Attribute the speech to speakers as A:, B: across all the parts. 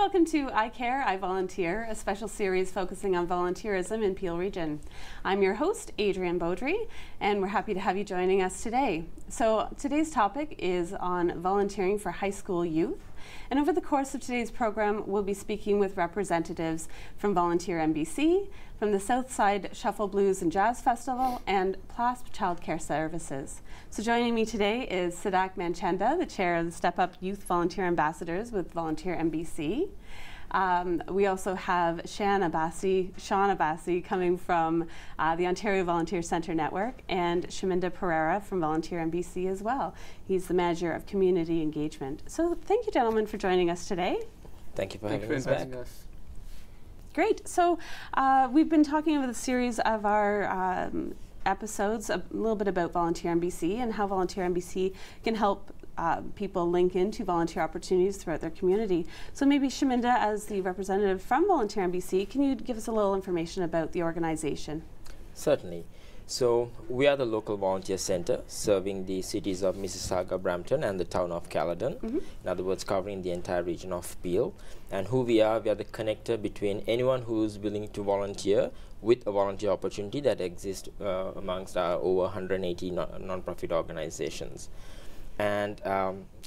A: Welcome to I Care, I Volunteer, a special series focusing on volunteerism in Peel Region. I'm your host, Adrienne Beaudry, and we're happy to have you joining us today. So today's topic is on volunteering for high school youth. And over the course of today's program, we'll be speaking with representatives from Volunteer MBC, from the Southside Shuffle Blues and Jazz Festival, and PLASP Childcare Services. So joining me today is Sadak Manchanda, the chair of the Step Up Youth Volunteer Ambassadors with Volunteer MBC. We also have Sean Abbasi coming from the Ontario Volunteer Centre Network, and Shaminda Pereira from Volunteer MBC as well. He's the Manager of Community Engagement. So thank you, gentlemen, for joining us today.
B: Thank you for having us back.
A: Great. So we've been talking over the series of our episodes a little bit about Volunteer MBC and how Volunteer MBC can help people link into volunteer opportunities throughout their community. So maybe Shaminda, as the representative from Volunteer MBC, can you give us a little information about the organization?
B: Certainly. So we are the local volunteer center serving the cities of Mississauga, Brampton, and the town of Caledon. In other words, covering the entire region of Peel. And who we are the connector between anyone who's willing to volunteer with a volunteer opportunity that exists amongst our over 180 non-profit organizations. And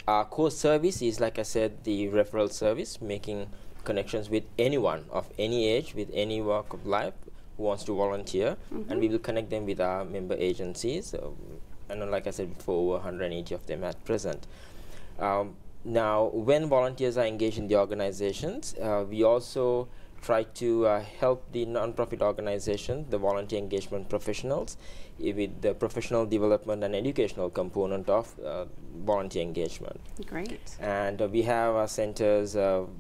B: our core service is, like I said, the referral service, making connections with anyone of any age, with any walk of life, who wants to volunteer, and we will connect them with our member agencies, and like I said before, over 180 of them at present. Now, when volunteers are engaged in the organizations, we also try to help the non-profit organizations, the volunteer engagement professionals, with the professional development and educational component of volunteer engagement.
A: Great.
B: And we have our centers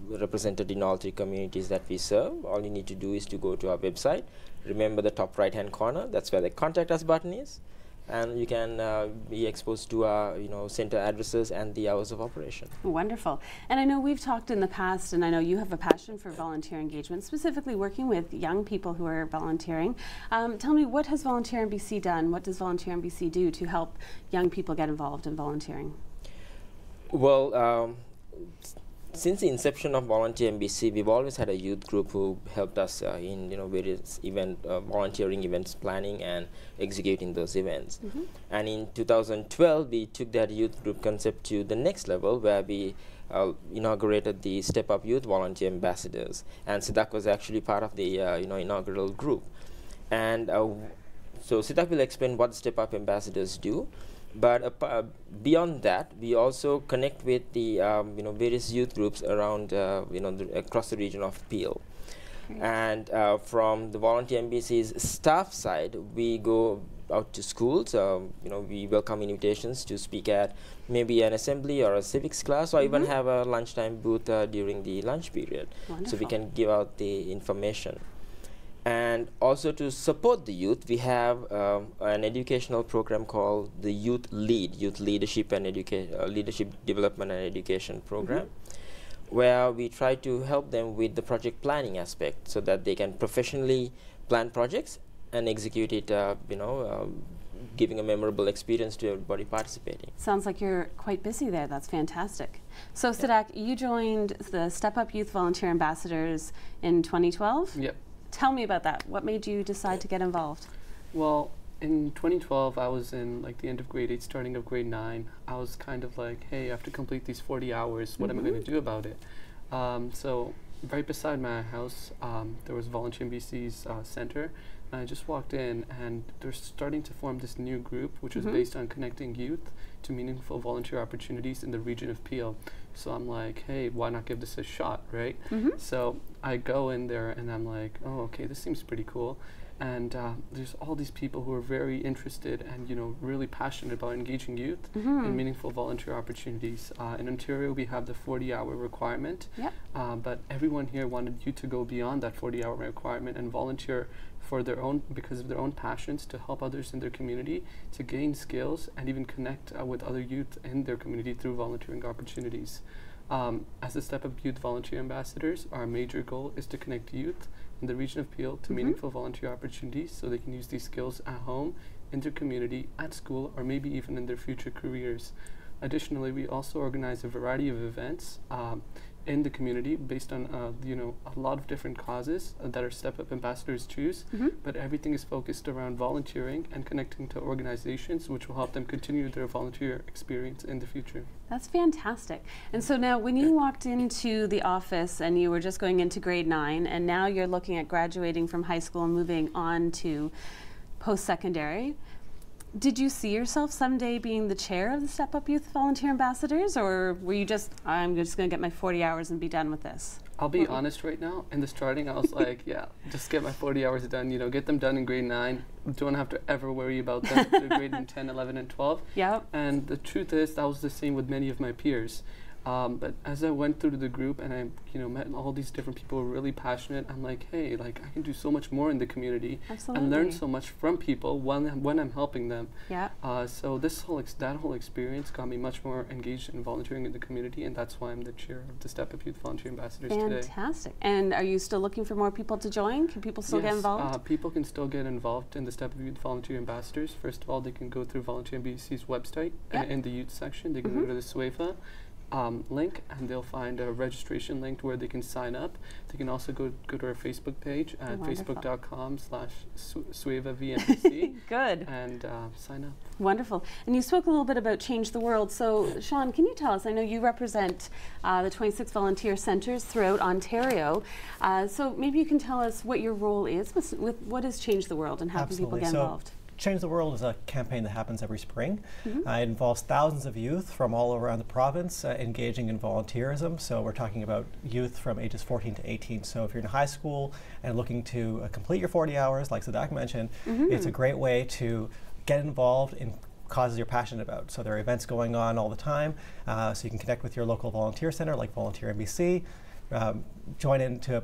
B: represented in all 3 communities that we serve. All you need to do is to go to our website. Remember the top right-hand corner, that's where the Contact Us button is. And you can be exposed to our center addresses and the hours of operation.
A: Wonderful. And I know we've talked in the past, and I know you have a passion for volunteer engagement, specifically working with young people who are volunteering. Tell me, what has Volunteer MBC done? What does Volunteer MBC do to help young people get involved in volunteering?
B: Well, since the inception of Volunteer MBC, we've always had a youth group who helped us in various volunteering events, planning and executing those events. And in 2012, we took that youth group concept to the next level, where we inaugurated the Step Up Youth Volunteer Ambassadors, and Sidak was actually part of the inaugural group. And so Sidak will explain what Step Up Ambassadors do. But beyond that, we also connect with the various youth groups around across the region of Peel. And from the Volunteer MBC's staff side, we go out to schools. We welcome invitations to speak at maybe an assembly or a civics class, or even have a lunchtime booth during the lunch period.
A: Wonderful.
B: So we can give out the information. And also to support the youth, we have an educational program called the Youth Lead, Youth Leadership and Leadership Development and Education Program, where we try to help them with the project planning aspect, so that they can professionally plan projects and execute it, giving a memorable experience to everybody participating.
A: Sounds like you're quite busy there. That's fantastic. So Sadak, you joined the Step Up Youth Volunteer Ambassadors in 2012?
C: Yep.
A: Tell me about that. What made you decide to get involved?
C: Well, in 2012, I was in the end of grade 8, starting of grade 9. I was kind of like, hey, I have to complete these 40 hours. What am I going to do about it? So right beside my house, there was Volunteer MBC's center. And I just walked in, and they're starting to form this new group, which is based on connecting youth to meaningful volunteer opportunities in the region of Peel. So I'm like, hey, why not give this a shot, right? So I go in there, and I'm like, oh, okay, this seems pretty cool. And there's all these people who are very interested and really passionate about engaging youth in meaningful volunteer opportunities. In Ontario, we have the 40-hour requirement, but everyone here wanted you to go beyond that 40-hour requirement and volunteer for their own, because of their own passions, to help others in their community, to gain skills and even connect with other youth in their community through volunteering opportunities. As the Step Up Youth Volunteer Ambassadors, our major goal is to connect youth in the region of Peel to meaningful volunteer opportunities, so they can use these skills at home, in their community, at school, or maybe even in their future careers. Additionally, we also organize a variety of events in the community based on a lot of different causes that our Step Up ambassadors choose, but everything is focused around volunteering and connecting to organizations which will help them continue their volunteer experience in the future.
A: That's fantastic. And so now when you walked into the office and you were just going into grade 9 and now you're looking at graduating from high school and moving on to post-secondary, did you see yourself someday being the chair of the Step Up Youth Volunteer Ambassadors, or were you just, I'm just going to get my 40 hours and be done with this?
C: I'll be honest right now, in the starting I was like, yeah, just get my 40 hours done, get them done in grade 9. Don't have to ever worry about them. They're graded 10, 11, and 12.
A: Yep.
C: And the truth is, that was the same with many of my peers. But as I went through the group and I, met all these different people who were really passionate, I'm like, hey, I can do so much more in the community.
A: Absolutely.
C: And learn so much from people when I'm helping them.
A: Yeah.
C: So that whole experience got me much more engaged in volunteering in the community, and that's why I'm the chair of the Step Up Youth Volunteer Ambassadors today.
A: Fantastic. And are you still looking for more people to join? Can people still get involved?
C: People can still get involved in the Step Up Youth Volunteer Ambassadors. First of all, they can go through Volunteer MBC's website, and in the youth section, they can go to the SWEFA link, and they'll find a registration link where they can sign up. They can also go to our Facebook page at facebook.com/SWEVAVMBC.
A: Good.
C: And sign up.
A: Wonderful. And you spoke a little bit about Change the World. So, Sean, can you tell us, I know you represent the 26 volunteer centres throughout Ontario. So maybe you can tell us what your role is with what is Change the World and how can people get involved?
D: Change the World is a campaign that happens every spring. It involves thousands of youth from all around the province engaging in volunteerism. So we're talking about youth from ages 14 to 18. So if you're in high school and looking to complete your 40 hours, like Sadak mentioned, it's a great way to get involved in causes you're passionate about. So there are events going on all the time. So you can connect with your local volunteer center like Volunteer MBC, join into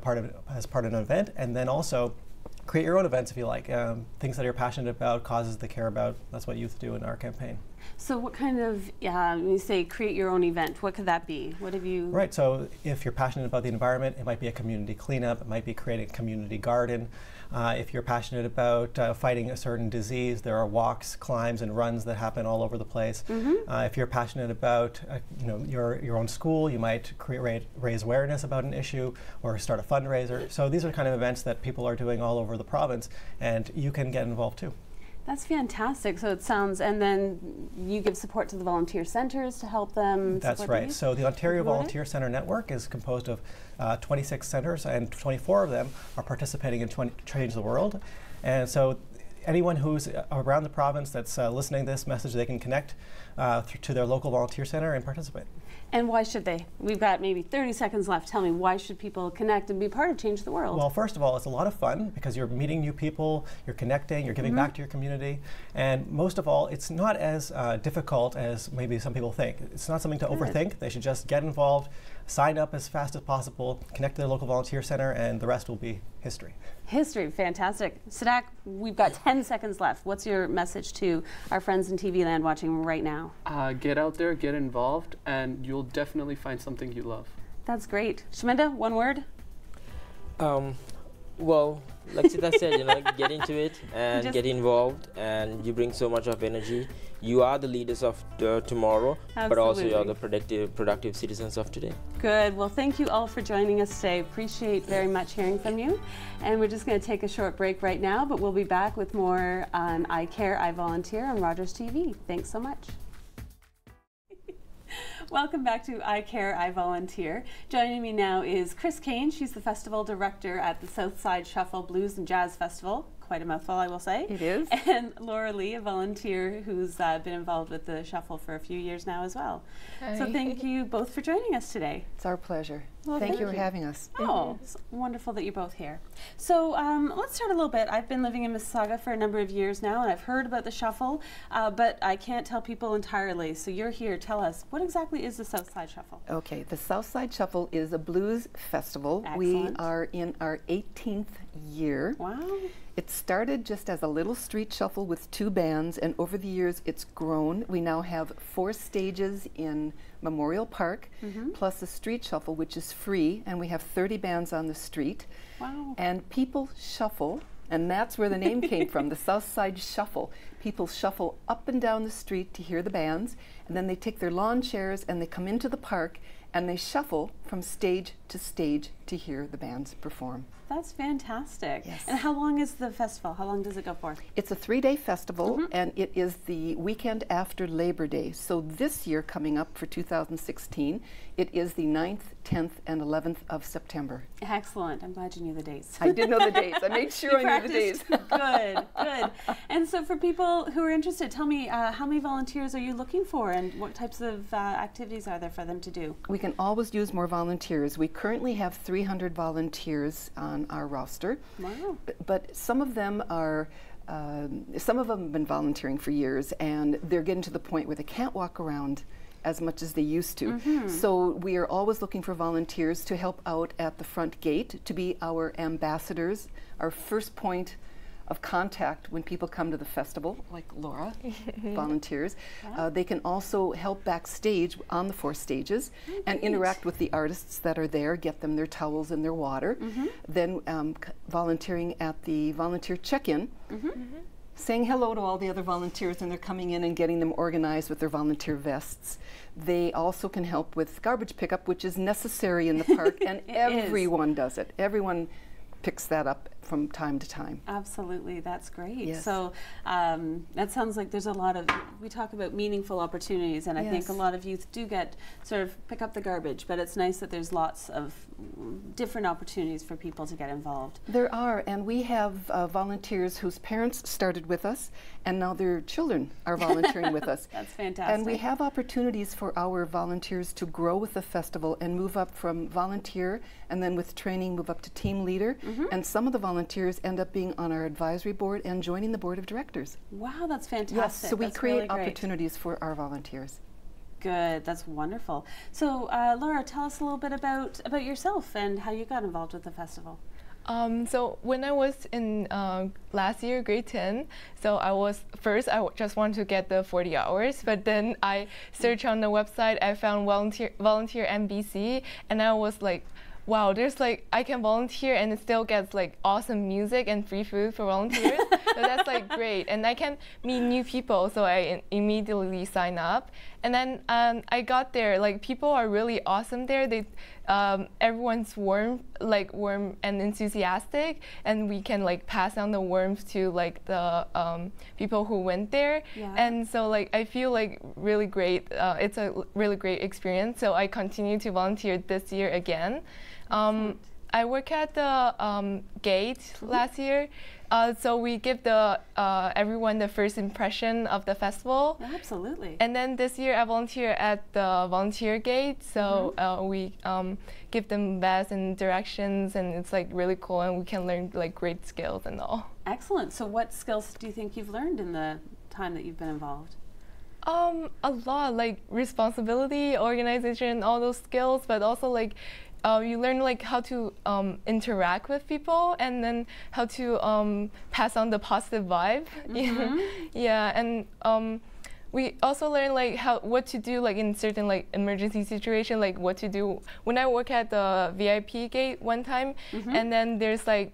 D: as part of an event, and then also create your own events if you like, things that you're passionate about, causes they care about. That's what youth do in our campaign.
A: So what kind of, when you say create your own event, what could that be? What have you?
D: Right, so if you're passionate about the environment, it might be a community cleanup, it might be creating a community garden. If you're passionate about fighting a certain disease, there are walks, climbs, and runs that happen all over the place. If you're passionate about your own school, you might raise awareness about an issue or start a fundraiser. So these are kind of events that people are doing all over the province, and you can get involved too.
A: That's fantastic. So it sounds, and then you give support to the volunteer centres to help them.
D: That's right. So the Ontario Volunteer Centre Network is composed of 26 centres, and 24 of them are participating in Change the World. And so anyone who's around the province that's listening to this message, they can connect to their local volunteer centre and participate.
A: And why should they? We've got maybe 30 seconds left. Tell me, why should people connect and be part of Change the World?
D: Well, first of all, it's a lot of fun because you're meeting new people, you're connecting, you're giving back to your community, and most of all, it's not as difficult as maybe some people think. It's not something to overthink. They should just get involved, sign up as fast as possible, connect to their local volunteer center, and the rest will be history.
A: History, fantastic. Sadak, we've got 10 seconds left. What's your message to our friends in TV land watching right now?
C: Get out there, get involved, and you'll definitely find something you love.
A: That's great. Shaminda, one word?
B: Well, like Sita said, get into it and get involved, and you bring so much of energy. You are the leaders of tomorrow, but also you are the productive citizens of today.
A: Good. Well, thank you all for joining us today. Appreciate very much hearing from you. And we're just going to take a short break right now, but we'll be back with more on I Care, I Volunteer on Rogers TV. Thanks so much. Welcome back to I Care, I Volunteer. Joining me now is Chris Kane. She's the festival director at the Southside Shuffle Blues and Jazz Festival. Quite a mouthful, I will say. It is. And Laura Lee, a volunteer who's been involved with the shuffle for a few years now as well. Hi. So thank you both for joining us today.
E: It's our pleasure.
A: Well,
E: thank you for having us.
A: Oh, it's wonderful that you're both here. So let's start a little bit. I've been living in Mississauga for a number of years now, and I've heard about the shuffle, but I can't tell people entirely. So you're here. Tell us, what exactly is the Southside Shuffle?
E: Okay, the Southside Shuffle is a blues festival.
A: Excellent.
E: We are in our 18th year.
A: Wow.
E: It started just as a little street shuffle with 2 bands, and over the years it's grown. We now have 4 stages in Memorial Park, plus a street shuffle, which is free, and we have 30 bands on the street.
A: Wow.
E: And people shuffle, and that's where the name came from, the Southside Shuffle. People shuffle up and down the street to hear the bands, and then they take their lawn chairs and they come into the park and they shuffle from stage to hear the bands perform.
A: That's fantastic.
E: Yes.
A: And how long is the festival? How long does it go for?
E: It's a 3-day festival, and it is the weekend after Labor Day. So this year, coming up for 2016, it is the 9th, 10th, and 11th of September.
A: Excellent. I'm glad you knew the dates.
E: I did know the dates. I made sure I knew the dates.
A: Good, good. And so for people who are interested, tell me how many volunteers are you looking for, and what types of activities are there for them to do?
E: We can always use more volunteers. We currently have 300 volunteers on our roster.
A: Wow.
E: But some of them are, some of them have been volunteering for years, and they're getting to the point where they can't walk around as much as they used to. So we are always looking for volunteers to help out at the front gate, to be our ambassadors, our first point of contact when people come to the festival, like Laura, volunteers. They can also help backstage on the 4 stages and interact with the artists that are there, get them their towels and their water. Then volunteering at the volunteer check-in, saying hello to all the other volunteers, and they're coming in and getting them organized with their volunteer vests. They also can help with garbage pickup, which is necessary in the park, and everyone does it. Everyone picks that up from time to time.
A: Absolutely, that's great.
E: Yes.
A: So that sounds like there's a lot of, we talk about meaningful opportunities, and I think a lot of youth do get sort of pick up the garbage, but it's nice that there's lots of different opportunities for people to get involved.
E: There are, and we have volunteers whose parents started with us, and now their children are volunteering with us.
A: That's fantastic.
E: And we have opportunities for our volunteers to grow with the festival and move up from volunteer, and then with training move up to team leader. And some of the volunteers end up being on our advisory board and joining the board of directors.
A: Wow, that's fantastic.
E: Yes, so we
A: that's
E: create
A: really great.
E: opportunities for our volunteers.
A: Good, that's wonderful. So Laura, tell us a little bit about yourself and how you got involved with the festival.
F: So when I was in last year, grade 10, so I just wanted to get the 40 hours, but then I searched on the website, I found Volunteer MBC, and I was like, wow, there's like, I can volunteer and it still gets like awesome music and free food for volunteers. So that's like great. And I can meet new people, so I immediately sign up. And then I got there, like people are really awesome there. They, everyone's warm and enthusiastic, and we can like pass on the warmth to like the people who went there.
A: Yeah.
F: And so like I feel like really great. It's a really great experience. So I continue to volunteer this year again. I work at the gate last year. So we give the everyone the first impression of the festival.
A: Absolutely.
F: And then this year I volunteer at the volunteer gate. So we give them vests and directions, and it's like really cool, and we can learn like great skills and all.
A: Excellent. So what skills do you think you've learned in the time that you've been involved?
F: A lot, like responsibility, organization, all those skills, but also like you learn like how to interact with people, and then how to pass on the positive vibe. Yeah, and we also learn like what to do like in certain like emergency situation, like what to do. When I work at the VIP gate one time, and then there's like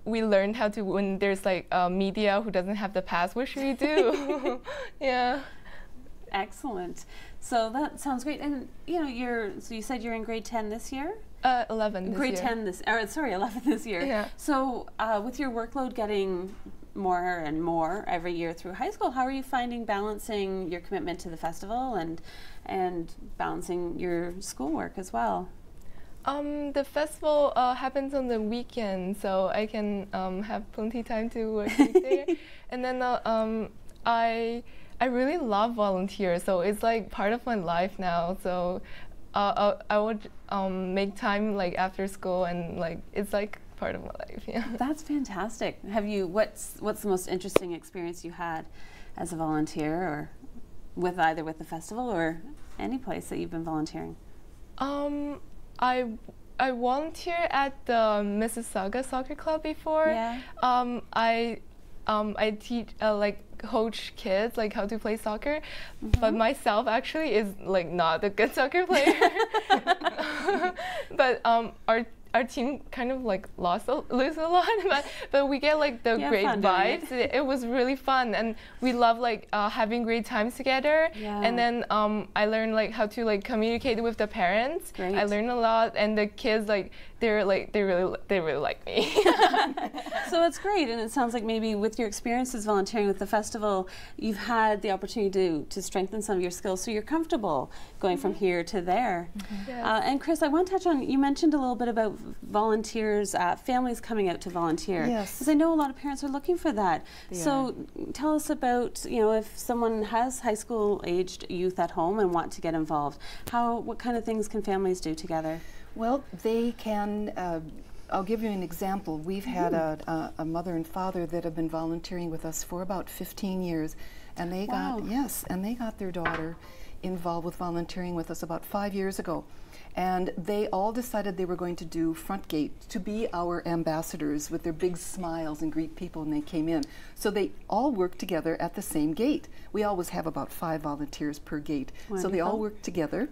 F: we learned how to, when there's like media who doesn't have the pass, what should we do? Yeah.
A: Excellent. So that sounds great. And you know, so you said you're in grade 10 this year?
F: 11 this
A: grade
F: year.
A: 10 this, or sorry, 11 this year.
F: Yeah.
A: So with your workload getting more and more every year through high school, how are you finding balancing your commitment to the festival and balancing your schoolwork as well?
F: The festival happens on the weekend, so I can have plenty time to work there. And then I really love volunteer, so it's like part of my life now. So I would make time like after school, and like it's like part of my life. Yeah.
A: That's fantastic. Have you? What's the most interesting experience you had as a volunteer, or with either with the festival or any place that you've been volunteering?
F: I volunteer at the Mississauga Soccer Club before.
A: Yeah.
F: I teach like coach kids like how to play soccer, but myself actually is like not a good soccer player. But our team kind of like lose a lot, but we get like the great vibes. It was really fun, and we love like having great times together.
A: Yeah.
F: And then I learned like how to like communicate with the parents.
A: Great.
F: I learned a lot, and the kids like they really like me.
A: So it's great, and it sounds like maybe with your experiences volunteering with the festival, you've had the opportunity to strengthen some of your skills, so you're comfortable going from here to there.
F: Yes.
A: And Chris, I want to touch on, you mentioned a little bit about volunteers, families coming out to volunteer.
E: Yes.
A: Because I know a lot of parents are looking for that.
E: They
A: So tell us about, you know, if someone has high school aged youth at home and want to get involved, what kind of things can families do together?
E: Well, they can, I'll give you an example. We've had a mother and father that have been volunteering with us for about 15 years, and they got, and they got their daughter involved with volunteering with us about 5 years ago. And they all decided they were going to do front gate to be our ambassadors with their big smiles and greet people when they came in. So they all work together at the same gate. We always have about 5 volunteers per gate.
A: Wonderful.
E: So they all work together.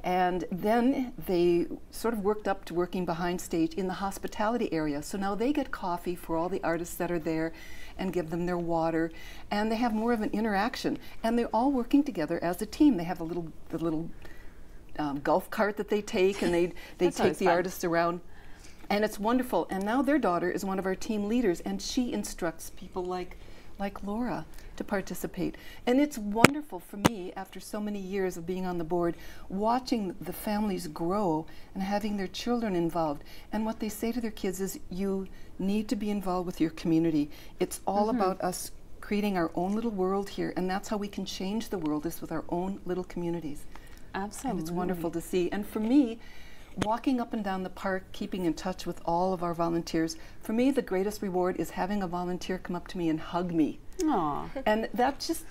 E: And then they sort of worked up to working behind stage in the hospitality area. So now they get coffee for all the artists that are there and give them their water. And they have more of an interaction. And they're all working together as a team. They have the little golf cart that they take, and they take the artists around. And it's wonderful. And now their daughter is one of our team leaders, and she instructs people like Laura to participate. And it's wonderful for me, after so many years of being on the board, watching the families grow and having their children involved. And what they say to their kids is, you need to be involved with your community. It's all about us creating our own little world here, and that's how we can change the world, is with our own little communities.
A: Absolutely.
E: And it's wonderful to see. And for me, walking up and down the park, keeping in touch with all of our volunteers, for me the greatest reward is having a volunteer come up to me and hug me.
A: Aww.
E: And that just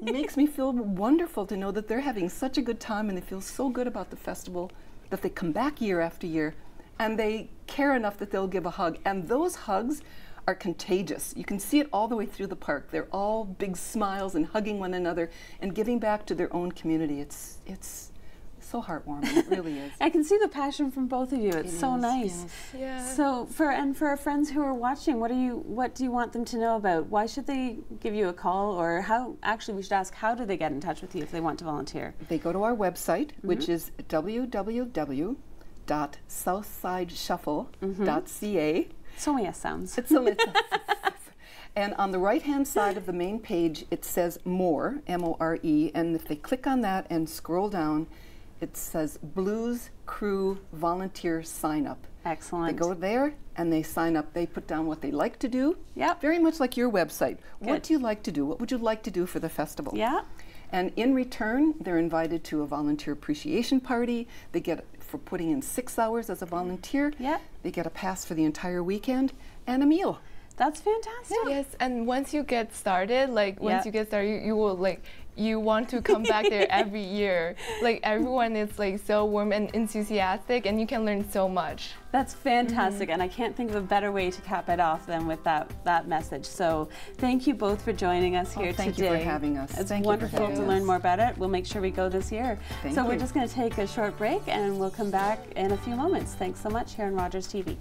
E: makes me feel wonderful to know that they're having such a good time, and they feel so good about the festival that they come back year after year, and they care enough that they'll give a hug. And those hugs are contagious. You can see it all the way through the park. They're all big smiles and hugging one another and giving back to their own community. It's so heartwarming. It really is.
A: I can see the passion from both of you. It's so nice.
E: Yes.
F: Yeah.
A: So for our friends who are watching, what do you want them to know about? Why should they give you a call, or how? Actually, we should ask, how do they get in touch with you if they want to volunteer?
E: They go to our website, which is www.southsideshuffle.ca.
A: So many sounds.
E: It's so and on the right-hand side of the main page, it says More, M-O-R-E, and if they click on that and scroll down, it says Blues Crew Volunteer Sign Up.
A: Excellent.
E: They go there and they sign up. They put down what they like to do.
A: Yep.
E: Very much like your website.
A: Good.
E: What do you like to do? What would you like to do for the festival?
A: Yeah.
E: And in return, they're invited to a volunteer appreciation party. They get, for putting in 6 hours as a volunteer, they get a pass for the entire weekend and a meal.
A: That's fantastic.
F: Yes, and once you get started, you will you want to come back there every year. Like, everyone is like so warm and enthusiastic, and you can learn so much.
A: That's fantastic, and I can't think of a better way to cap it off than with that message. So thank you both for joining us here today.
E: Thank you for having us.
A: It's wonderful to learn more about it. We'll make sure we go this year.
E: Thank
A: so
E: you.
A: we're just going to take a short break, and we'll come back in a few moments. Thanks so much here on Rogers TV.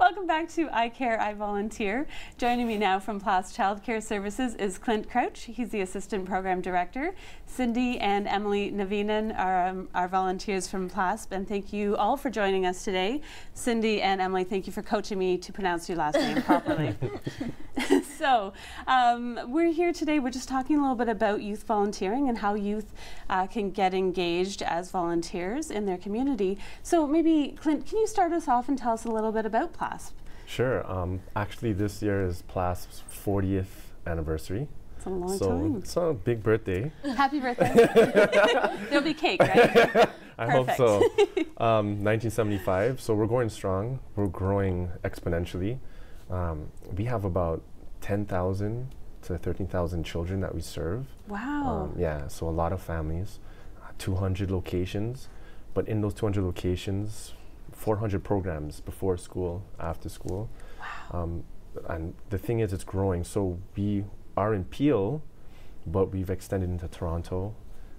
A: Welcome back to I Care, I Volunteer. Joining me now from PLASP Childcare Services is Clint Crouch. He's the Assistant Program Director. Cindy and Emily Naveenan are our volunteers from PLASP, and thank you all for joining us today. Cindy and Emily, thank you for coaching me to pronounce your last name properly. So we're here today, we're just talking a little bit about youth volunteering and how youth can get engaged as volunteers in their community. So maybe, Clint, can you start us off and tell us a little bit about PLASP?
G: Sure. Actually, this year is PLASP's 40th anniversary.
A: It's a long time.
G: It's a big birthday.
A: Happy birthday. There'll be cake, right?
G: I hope so. 1975, so we're going strong. We're growing exponentially. We have about 10,000 to 13,000 children that we serve.
A: Wow.
G: Yeah, so a lot of families, 200 locations, but in those 200 locations, 400 programs before school, after school.
A: Wow.
G: And the thing is, it's growing. So we are in Peel, but we've extended into Toronto,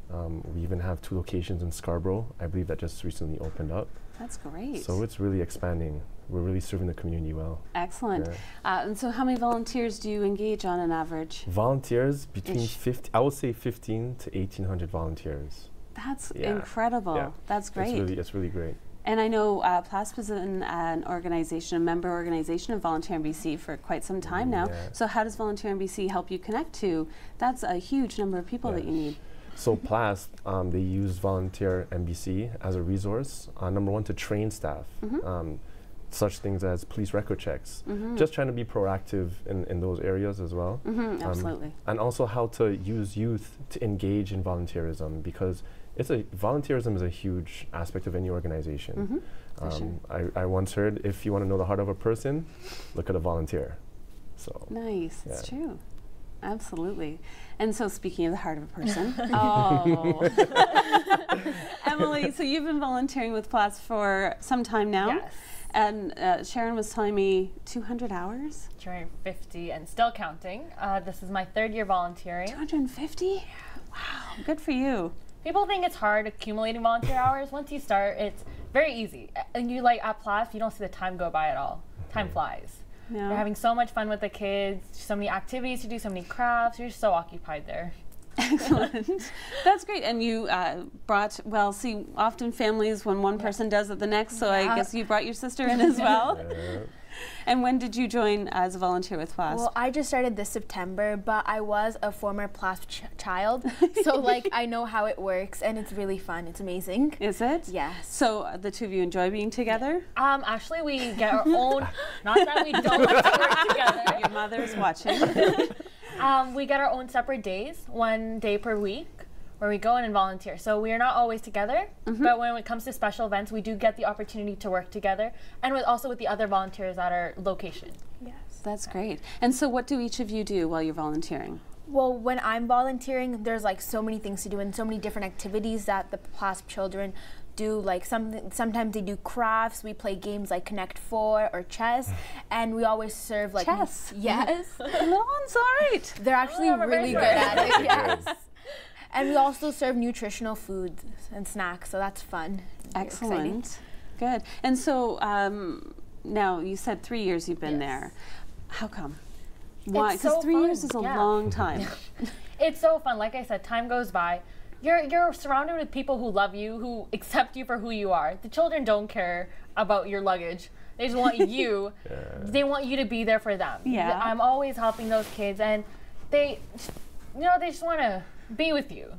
G: We even have 2 locations in Scarborough. I believe that just recently opened up.
A: That's great.
G: So it's really expanding. We're really serving the community well.
A: Excellent.
G: Yeah.
A: And so how many volunteers do you engage on an average?
G: Volunteers, between 50, I would say 15 to 1,800 volunteers.
A: That's incredible.
G: Yeah.
A: That's great.
G: It's really great.
A: And I know PLASP is an organization, a member organization of Volunteer MBC for quite some time now.
G: Yeah.
A: So how does Volunteer MBC help you connect to? That's a huge number of people that you need.
G: So PLASP, they use Volunteer MBC as a resource, number one, to train staff. Such things as police record checks. Just trying to be proactive in those areas as well.
A: Absolutely.
G: And also how to use youth to engage in volunteerism, because volunteerism is a huge aspect of any organization. I once heard, if you want to know the heart of a person, look at a volunteer. So
A: nice, it's true. Absolutely. And so speaking of the heart of a person, oh, Emily, so you've been volunteering with PLASP for some time now.
H: Yes.
A: And Sharon was telling me 200 hours?
H: 250 and still counting. This is my 3rd year volunteering.
A: 250? Yeah. Wow, good for you.
H: People think it's hard accumulating volunteer hours. Once you start, it's very easy. And you at PLASP, you don't see the time go by at all. Time flies.
A: Yeah.
H: You're having so much fun with the kids, so many activities to do, so many crafts. You're so occupied there.
A: Excellent. That's great. And you brought, well, see, often families, when one person does it, the next, so I guess you brought your sister in as well. And when did you join as a volunteer with PLASP?
I: Well, I just started this September, but I was a former PLASP child, so I know how it works, and it's really fun. It's amazing.
A: Is it?
I: Yes.
A: So the two of you enjoy being together?
H: Actually, we get our own, not that we don't like to work together.
A: Your mother's watching.
H: We get our own separate days, 1 day per week, where we go in and volunteer. So we are not always together, but when it comes to special events, we do get the opportunity to work together, and also with the other volunteers at our location.
I: Yes.
A: That's great. And so what do each of you do while you're volunteering?
I: Well, when I'm volunteering, there's so many things to do and so many different activities that the PLASP children do. Sometimes they do crafts. We play games like Connect 4 or chess, and we always serve
A: chess.
I: Yes.
A: The little one's all right.
I: They're actually really good at it. Yes. And we also serve nutritional foods and snacks, so that's fun.
A: Excellent. Good. And so now you said 3 years you've been there. How come? Why? Because 3 years is a long time.
H: It's so fun. Like I said, time goes by. You're surrounded with people who love you, who accept you for who you are. The children don't care about your luggage. They just want you. They want you to be there for them.
A: Yeah.
H: I'm always helping those kids, and they just want to be with you.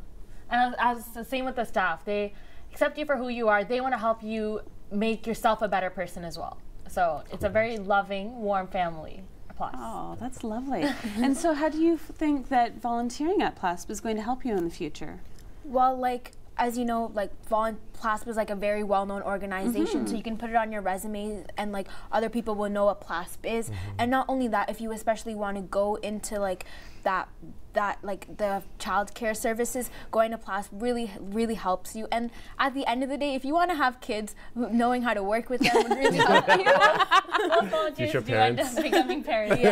H: And as the same with the staff, they accept you for who you are. They want to help you make yourself a better person as well. So it's a very loving, warm family. PLASP.
A: Oh, that's lovely. And so how do you think that volunteering at PLASP is going to help you in the future?
I: Well, as you know, PLASP is a very well-known organization, so you can put it on your resume, and other people will know what PLASP is. And not only that, if you especially want to go into the child care services, going to PLASP really helps you. And at the end of the day, if you want to have kids, knowing how to work with them would really help you.
H: Most volunteers do end up becoming parents.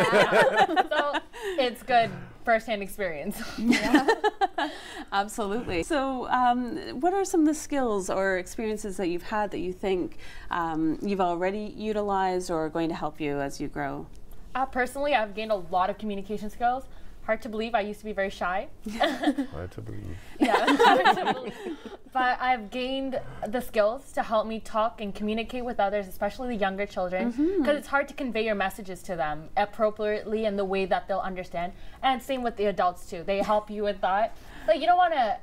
H: So it's good first-hand experience.
A: Absolutely. So what are some of the skills or experiences that you've had that you think you've already utilized or are going to help you as you grow?
H: Personally, I've gained a lot of communication skills. Hard to believe, I used to be very shy.
G: Hard to believe.
H: Yeah, hard to believe. But I've gained the skills to help me talk and communicate with others, especially the younger children, because it's hard to convey your messages to them appropriately in the way that they'll understand. And same with the adults too. They help you with that. You don't want to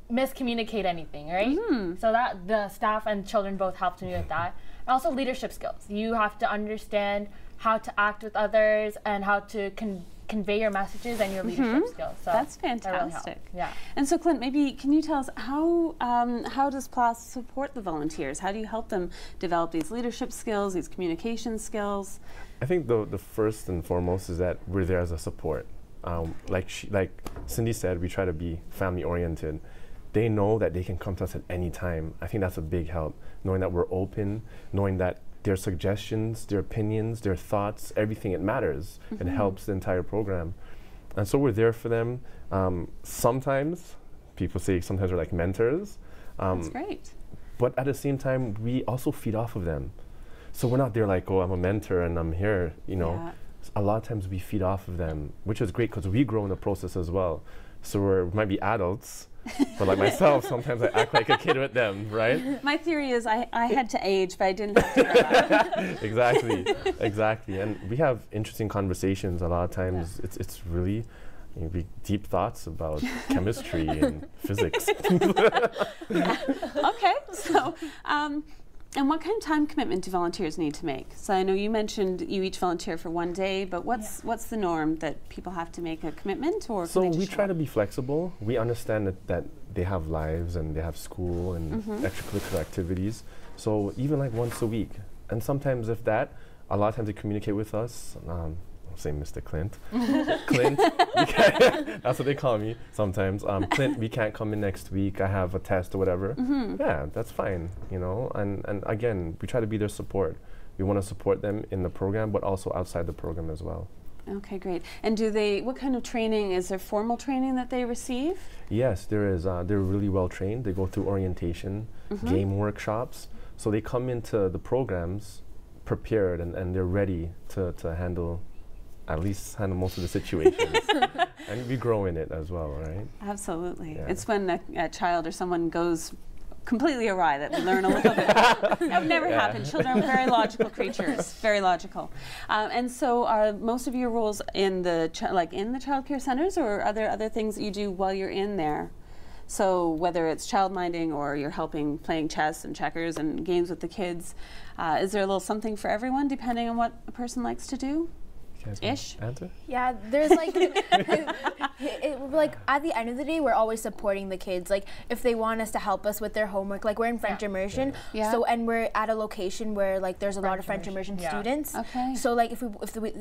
H: miscommunicate anything, right? So that the staff and children both helped me with that. And also leadership skills. You have to understand how to act with others and how to convey your messages and your leadership skills. So
A: that's fantastic.
H: That really helped.
A: And so, Clint, maybe can you tell us how does PLASP support the volunteers? How do you help them develop these leadership skills, these communication skills?
G: I think the first and foremost is that we're there as a support. Like Cindy said, we try to be family oriented. They know that they can come to us at any time. I think that's a big help, knowing that we're open, knowing that their suggestions, their opinions, their thoughts, everything, it matters. It helps the entire program. And so we're there for them. Sometimes people say sometimes we're like mentors.
A: That's great.
G: But at the same time, we also feed off of them. So we're not there like, oh, I'm a mentor and I'm here, you know.
A: Yeah.
G: A lot of times we feed off of them, which is great because we grow in the process as well. So we might be adults, but like myself, sometimes I act like a kid with them, right?
A: My theory is I had to age, but I didn't have to grow up.
G: Exactly. And we have interesting conversations a lot of times. Yeah. It's really deep thoughts about chemistry and physics.
A: Okay, so and what kind of time commitment do volunteers need to make? So I know you mentioned you each volunteer for 1 day, but what's the norm that people have to make a commitment, or
G: so we try to be flexible. We understand that they have lives and they have school and extracurricular activities. So even like once a week, and sometimes if that, a lot of times they communicate with us. Say Mr. Clint. Clint, that's what they call me sometimes. Clint, we can't come in next week. I have a test or whatever. Yeah, that's fine, you know. And again, we try to be their support. We want to support them in the program, but also outside the program as well.
A: Okay, great. And what kind of training, is there formal training that they receive?
G: Yes, there is. They're really well trained. They go through orientation, game workshops. So they come into the programs prepared and they're ready to handle most of the situations. And we grow in it as well, right?
A: Absolutely.
G: Yeah.
A: It's when a child or someone goes completely awry that we learn a little bit. That would never happen. Children are very logical creatures, very logical. And so are most of your roles in the child care centers, or are there other things that you do while you're in there? So whether it's childminding or you're helping playing chess and checkers and games with the kids, is there a little something for everyone depending on what a person likes to do? Ish?
G: Answer?
I: Yeah, there's like, like at the end of the day, we're always supporting the kids. Like if they want us to help us with their homework, like we're in French immersion, so and we're at a location where like there's a lot of French immersion students. Okay. So like if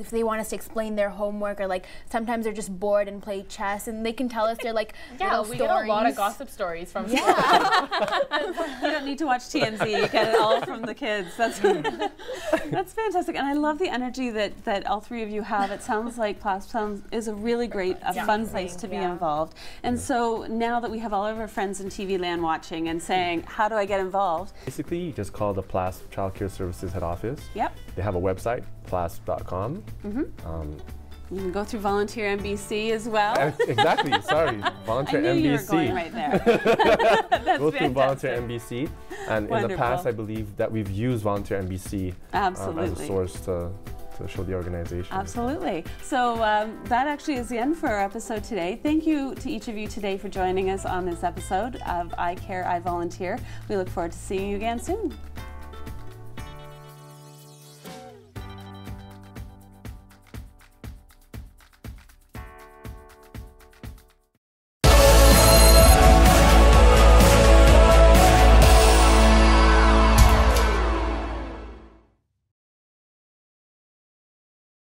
I: they want us to explain their homework, or like sometimes they're just bored and play chess, and they can tell us they're like little
H: we
I: stories.
H: get a lot of gossip stories from
A: You don't need to watch TMZ. You get it all from the kids. That's fantastic, and I love the energy that all three of you have. It sounds like PLASP is a really great, fun place to be involved. And so now that we have all of our friends in TV land watching and saying, how do I get involved? Basically,
G: you just call the PLASP Child Care Services head office.
A: Yep.
G: They have a website, plasp.com.
A: You can go through Volunteer MBC as well.
G: Exactly, sorry. Volunteer MBC.
A: I knew you were going right there.
G: Go through Volunteer MBC. And in the past, I believe that we've used Volunteer MBC as a source to show the organization.
A: Absolutely. So that actually is the end for our episode today. Thank you to each of you today for joining us on this episode of I Care, I Volunteer. We look forward to seeing you again soon.